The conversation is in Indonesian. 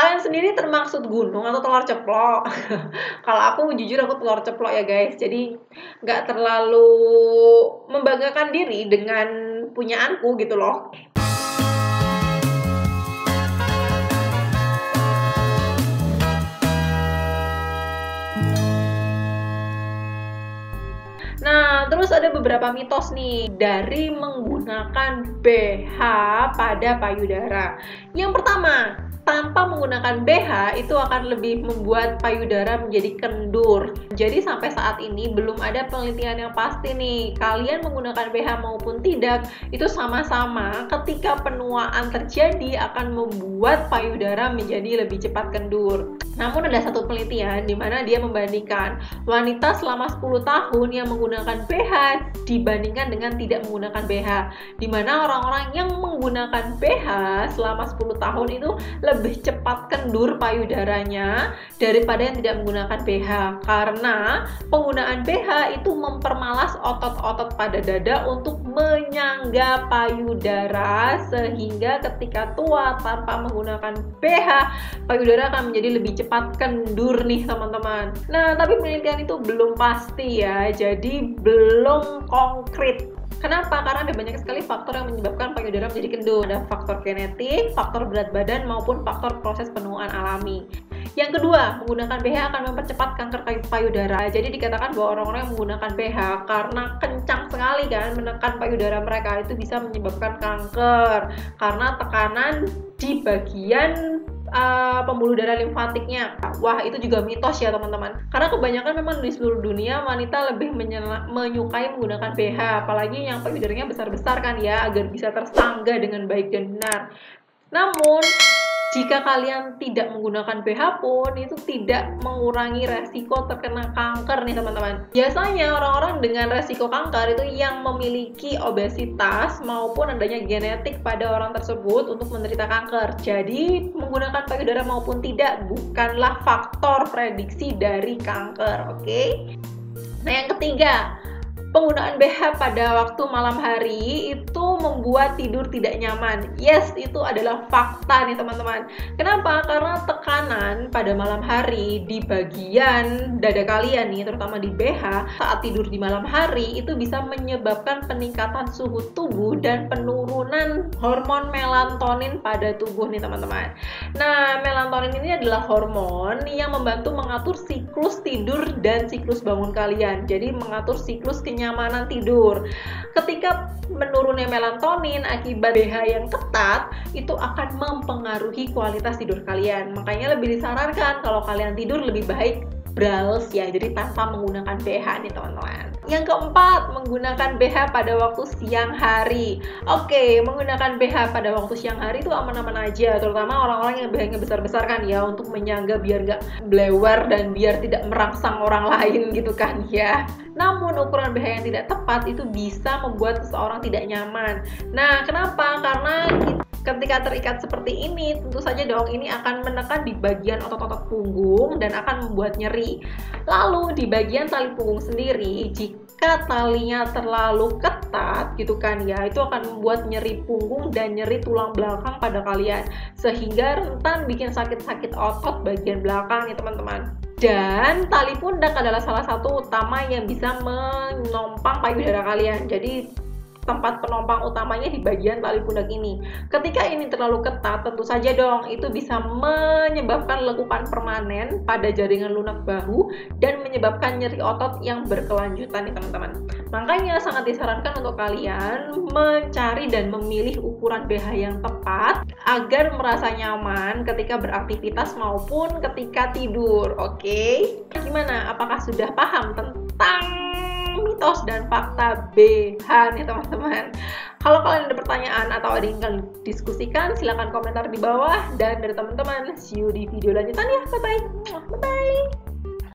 Kalian sendiri termaksud gunung atau telur ceplok? Kalau aku jujur aku telur ceplok ya guys. Jadi nggak terlalu membanggakan diri dengan punyaanku gitu loh. Nah, terus ada beberapa mitos nih dari menggunakan BH pada payudara. Yang pertama, tanpa menggunakan BH itu akan lebih membuat payudara menjadi kendur. Jadi sampai saat ini belum ada penelitian yang pasti nih, kalian menggunakan BH maupun tidak, itu sama-sama ketika penuaan terjadi akan membuat payudara menjadi lebih cepat kendur. Namun ada satu penelitian di mana dia membandingkan wanita selama 10 tahun yang menggunakan BH dibandingkan dengan tidak menggunakan BH. Di mana orang-orang yang menggunakan BH selama 10 tahun itu lebih cepat kendur payudaranya daripada yang tidak menggunakan BH. Karena penggunaan BH itu mempermalas otot-otot pada dada untuk menyangga payudara, sehingga ketika tua tanpa menggunakan BH, payudara akan menjadi lebih cepat kendur nih teman-teman. Nah, tapi penelitian itu belum pasti ya, jadi belum konkret. Kenapa? Karena ada banyak sekali faktor yang menyebabkan payudara menjadi kendur. Ada faktor genetik, faktor berat badan, maupun faktor proses penuaan alami. Yang kedua, menggunakan BH akan mempercepat kanker payudara. Jadi dikatakan bahwa orang-orang yang menggunakan BH karena kencang sekali kan menekan payudara mereka, itu bisa menyebabkan kanker karena tekanan di bagian pembuluh darah limfatiknya. Wah, itu juga mitos ya teman-teman. Karena kebanyakan memang di seluruh dunia wanita lebih menyukai menggunakan BH, apalagi yang payudaranya besar-besar kan ya, agar bisa tersangga dengan baik dan benar. Namun jika kalian tidak menggunakan BH pun, itu tidak mengurangi resiko terkena kanker nih teman-teman. Biasanya orang-orang dengan resiko kanker itu yang memiliki obesitas maupun adanya genetik pada orang tersebut untuk menderita kanker. Jadi menggunakan payudara maupun tidak bukanlah faktor prediksi dari kanker, oke? Nah, yang ketiga, penggunaan BH pada waktu malam hari itu membuat tidur tidak nyaman. Yes, itu adalah fakta nih teman-teman. Kenapa? Karena tekanan pada malam hari di bagian dada kalian nih, terutama di BH, saat tidur di malam hari itu bisa menyebabkan peningkatan suhu tubuh dan penurunan hormon melatonin pada tubuh nih teman-teman. Nah, melatonin ini adalah hormon yang membantu mengatur siklus tidur dan siklus bangun kalian. Jadi mengatur siklus kenyamanan tidur. Ketika menurunnya melatonin akibat BH yang ketat, itu akan mempengaruhi kualitas tidur kalian. Makanya lebih disarankan kalau kalian tidur lebih baik brals ya, jadi tanpa menggunakan BH nih teman-teman. Yang keempat, menggunakan BH pada waktu siang hari. Oke, menggunakan BH pada waktu siang hari itu aman-aman aja, terutama orang-orang yang BH-nya besar-besar kan ya, untuk menyangga biar nggak blewer dan biar tidak merangsang orang lain gitu kan ya. Namun ukuran BH yang tidak tepat itu bisa membuat seseorang tidak nyaman. Nah, kenapa? Karena ketika terikat seperti ini, tentu saja dong ini akan menekan di bagian otot-otot punggung dan akan membuat nyeri. Lalu di bagian tali punggung sendiri, jika talinya terlalu ketat gitu kan ya, itu akan membuat nyeri punggung dan nyeri tulang belakang pada kalian, sehingga rentan bikin sakit-sakit otot bagian belakang ya teman-teman. Dan tali pundak adalah salah satu utama yang bisa menompang payudara kalian. Jadi tempat penompang utamanya di bagian tali pundak ini. Ketika ini terlalu ketat, tentu saja dong itu bisa menyebabkan lekukan permanen pada jaringan lunak bahu dan menyebabkan nyeri otot yang berkelanjutan nih teman-teman. Makanya sangat disarankan untuk kalian mencari dan memilih ukuran BH yang tepat agar merasa nyaman ketika beraktivitas maupun ketika tidur. Oke? Gimana? Apakah sudah paham tentang mitos dan fakta BH nih teman-teman? Kalau kalian ada pertanyaan atau ada yang ingin diskusikan, silahkan komentar di bawah. Dan dari teman-teman, see you di video lanjutan ya. Bye-bye. Bye-bye.